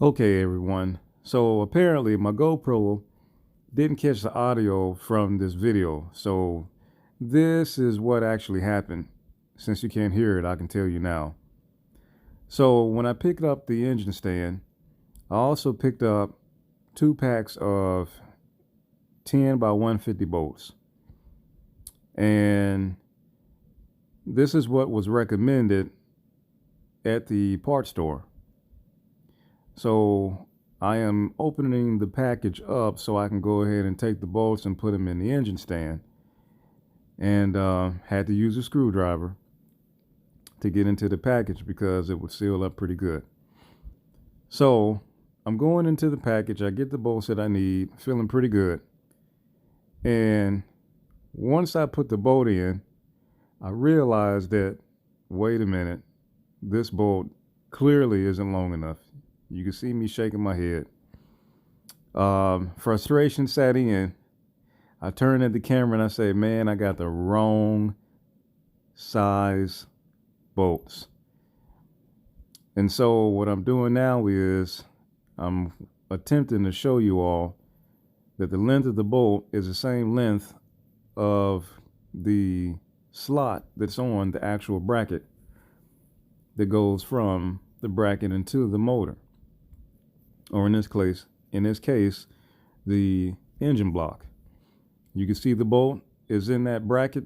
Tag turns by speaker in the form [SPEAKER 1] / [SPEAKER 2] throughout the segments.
[SPEAKER 1] Okay, everyone. So apparently my GoPro didn't catch the audio from this video. So this is what actually happened. Since you can't hear it, I can tell you now. So when I picked up the engine stand, I also picked up 2 packs of 10 by 150 bolts. And this is what was recommended at the parts store. So I am opening the package up so I can go ahead and take the bolts and put them in the engine stand. And had to use a screwdriver to get into the package because it would seal up pretty good. So I'm going into the package. I get the bolts that I need, feeling pretty good. And once I put the bolt in, I realized that, wait a minute, this bolt clearly isn't long enough. You can see me shaking my head. Frustration sat in. I turned at the camera and I say, man, I got the wrong size bolts. And so what I'm doing now is I'm attempting to show you all that the length of the bolt is the same length of the slot that's on the actual bracket that goes from the bracket into the motor, or in this case, the engine block. You can see the bolt is in that bracket,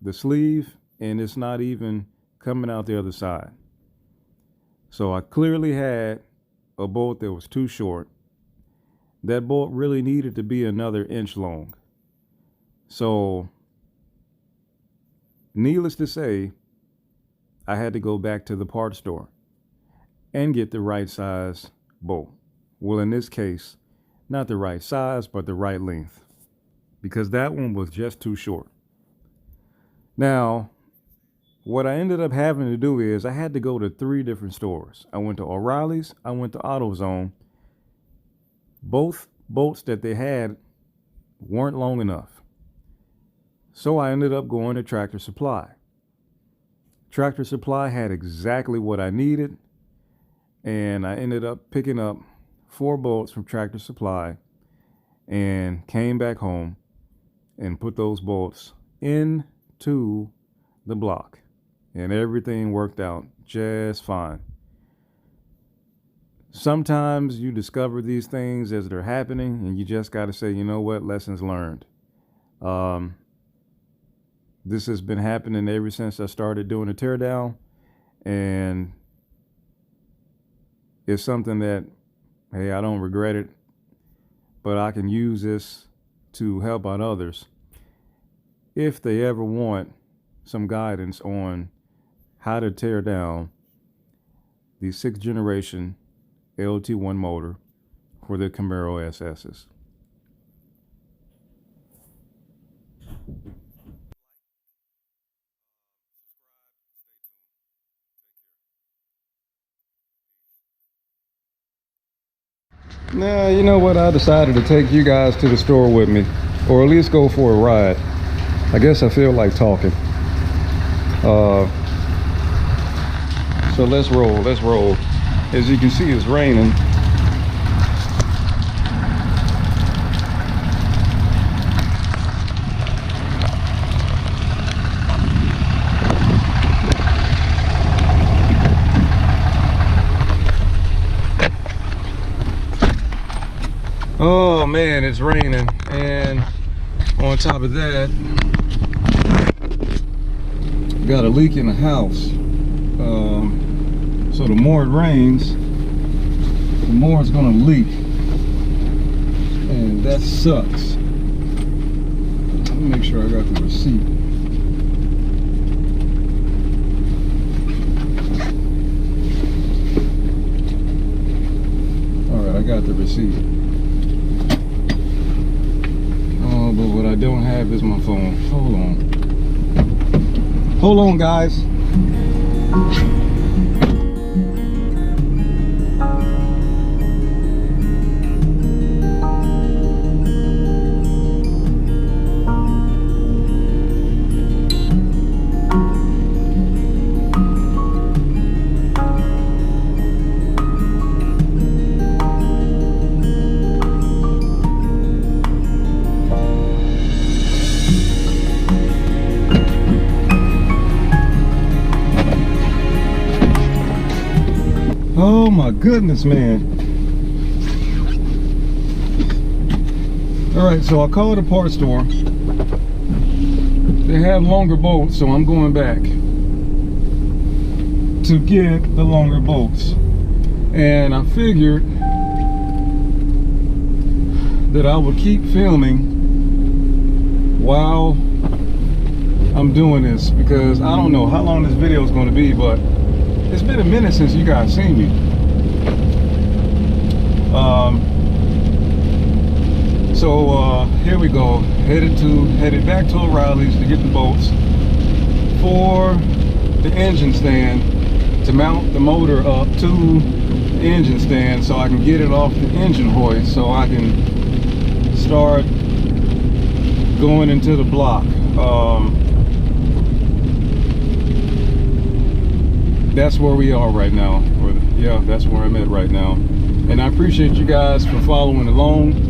[SPEAKER 1] the sleeve, and it's not even coming out the other side. So I clearly had a bolt that was too short. That bolt really needed to be another inch long. So needless to say, I had to go back to the parts store and get the right size bolt. Well, in this case, not the right size, but the right length, because that one was just too short. Now, what I ended up having to do is I had to go to 3 different stores. I went to O'Reilly's, I went to AutoZone. Both bolts that they had weren't long enough. So I ended up going to Tractor Supply. Tractor Supply had exactly what I needed, and I ended up picking up 4 bolts from Tractor Supply and came back home and put those bolts into the block, and everything worked out just fine. Sometimes you discover these things as they're happening, and you just got to say, you know what, lessons learned. This has been happening ever since I started doing a teardown, and it's something that, hey, I don't regret it, but I can use this to help out others if they ever want some guidance on how to tear down the 6th generation LT1 motor for the Camaro SS's. Now, you know what? I decided to take you guys to the store with me, or at least go for a ride. I guess I feel like talking. So let's roll. As you can see, it's raining. Oh man, it's raining, and on top of that, got a leak in the house. So the more it rains, the more it's gonna leak, and that sucks. Let me make sure I got the receipt. All right, I got the receipt. Oh, but what I don't have is my phone. Hold on, guys. Oh my goodness, man. All right, so I called a parts store. They have longer bolts, so I'm going back to get the longer bolts. And I figured that I would keep filming while I'm doing this, because I don't know how long this video is going to be, but it's been a minute since you guys seen me. So here we go, headed back to O'Reilly's to get the bolts for the engine stand, to mount the motor up to the engine stand so I can get it off the engine hoist, so I can start going into the block. That's where we are right now. Yeah, that's where I'm at right now. And I appreciate you guys for following along.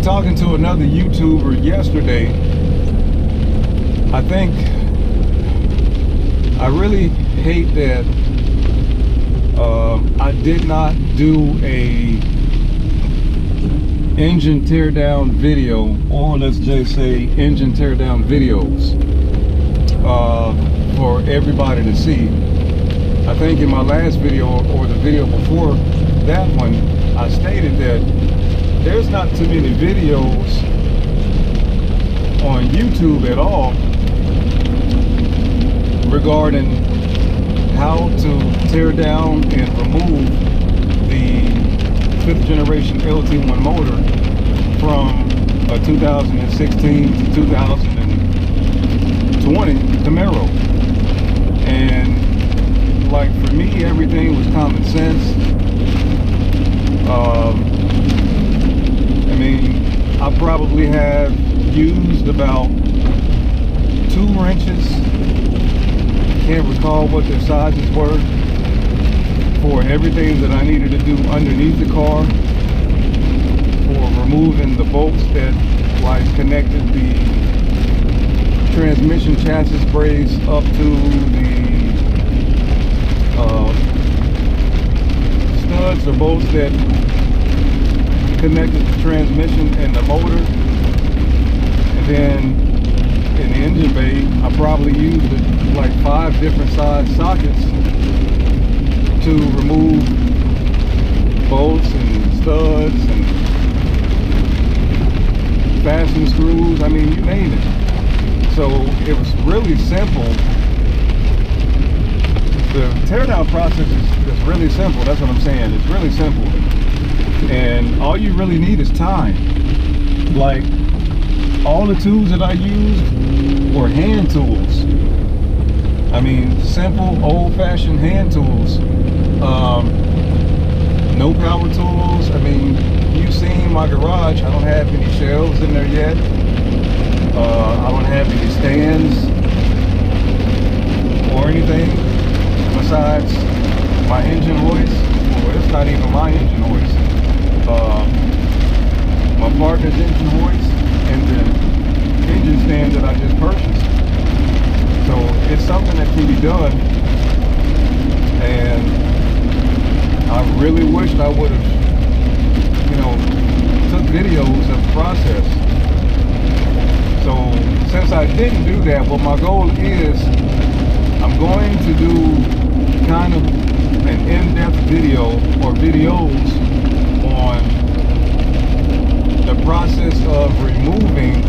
[SPEAKER 1] Talking to another YouTuber yesterday, I think I really hate that I did not do a engine teardown video, or let's just say engine teardown videos for everybody to see. I think in my last video, or the video before that one, I stated that there's not too many videos on YouTube at all regarding how to tear down and remove the 5th generation LT1 motor from a 2016 to 2020 Camaro. And like for me, everything was common sense. I mean, I probably have used about 2 wrenches. Can't recall what their sizes were, for everything that I needed to do underneath the car, for removing the bolts that like connected the transmission chassis brace up to the studs or bolts that connected the transmission and the motor. And then in the engine bay, I probably used like 5 different size sockets to remove bolts and studs and fasten screws. I mean, you name it. So it was really simple. The teardown process is really simple. That's what I'm saying. It's really simple. And all you really need is time. Like, all the tools that I used were hand tools. I mean, simple, old-fashioned hand tools. No power tools. I mean, you've seen my garage. I don't have any shelves in there yet. I don't have any stands or anything besides my engine hoist. Well, it's not even my engine hoist. My partner's engine hoist and the engine stand that I just purchased. So it's something that can be done, and I really wished I would have, you know, took videos of the process. So since I didn't do that, what my goal is, I'm going to do kind of an in-depth video or videos on the process of removing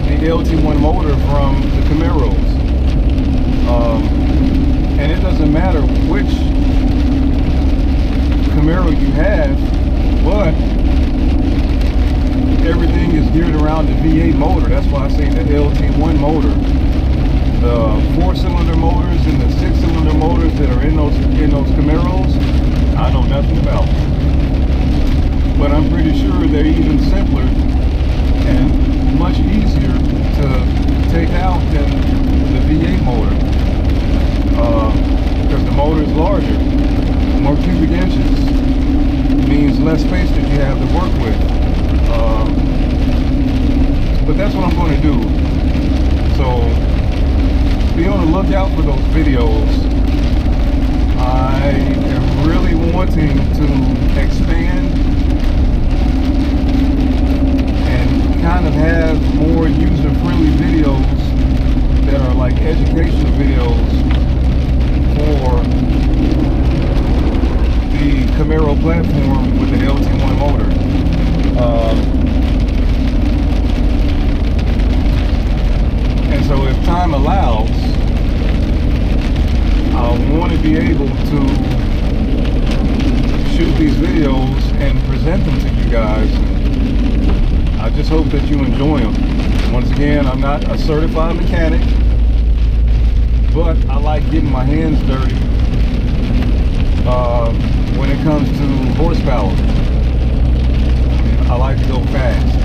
[SPEAKER 1] the LT1 motor from the Camaros. And it doesn't matter which Camaro you have, but everything is geared around the V8 motor. That's why I say the LT1 motor. The 4-cylinder motors and the 6-cylinder motors that are in those Camaros, I know nothing about. But I'm pretty sure they're even simpler and much easier to take out than the V8 motor. Because the motor is larger, more cubic inches, means less space that you have to work with. But that's what I'm going to do. So be on the lookout out for those videos. I am really wanting to expand and kind of have more user-friendly videos that are like educational videos for the Camaro platform with the LT1 motor. And so if time allows, I want to be able to shoot these videos and present them to you guys. I just hope that you enjoy them. Once again, I'm not a certified mechanic, but I like getting my hands dirty when it comes to horsepower. I mean, I like to go fast,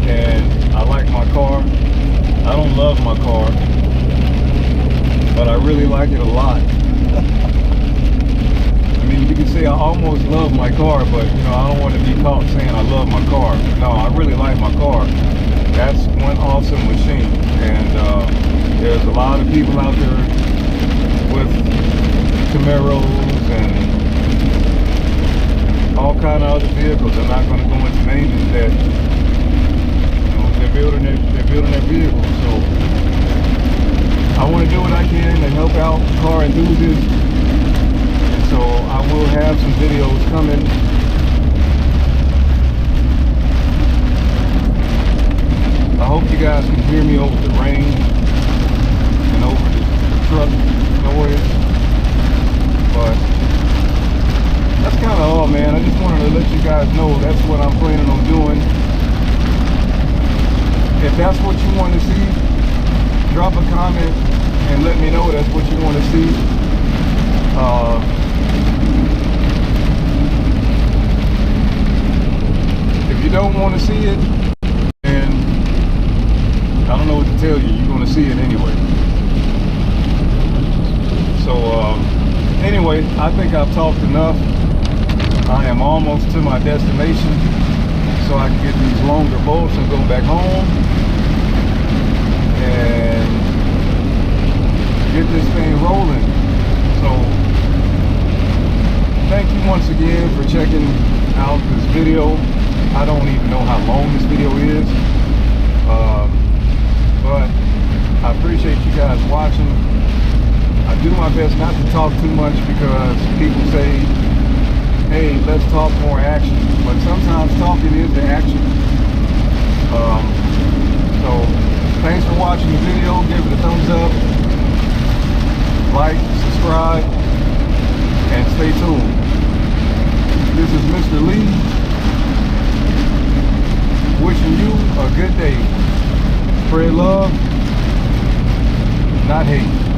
[SPEAKER 1] and I like my car. I don't love my car, but I really like it a lot. I mean, you can say I almost love my car, but you know, I don't want to be caught saying I love my car. No, I really like my car. That's one awesome machine, and there's a lot of people out there with Camaros and all kind of other vehicles. I'm not going to go into names that, you know, they're building their vehicles. So I want to do what I can to help out car enthusiasts. And so I will have some videos coming. I hope you guys can hear me over the rain and over the truck noise. But that's kind of all, man. I just wanted to let you guys know that's what I'm planning on doing. If that's what you want to see, drop a comment and let me know that's what you want to see. If you don't want to see it, then I don't know what to tell you. You're going to see it anyway. So anyway, I think I've talked enough. I am almost to my destination, so I can get these longer bolts and go back home and get this thing rolling. So thank you once again for checking out this video. I don't even know how long this video is, but I appreciate you guys watching. I do my best not to talk too much because people say, hey, let's talk more action. But sometimes talking is the action. So thanks for watching the video. Give it a thumbs up, like, subscribe, and stay tuned. This is Mr. Lee, wishing you a good day. Spread love, not hate.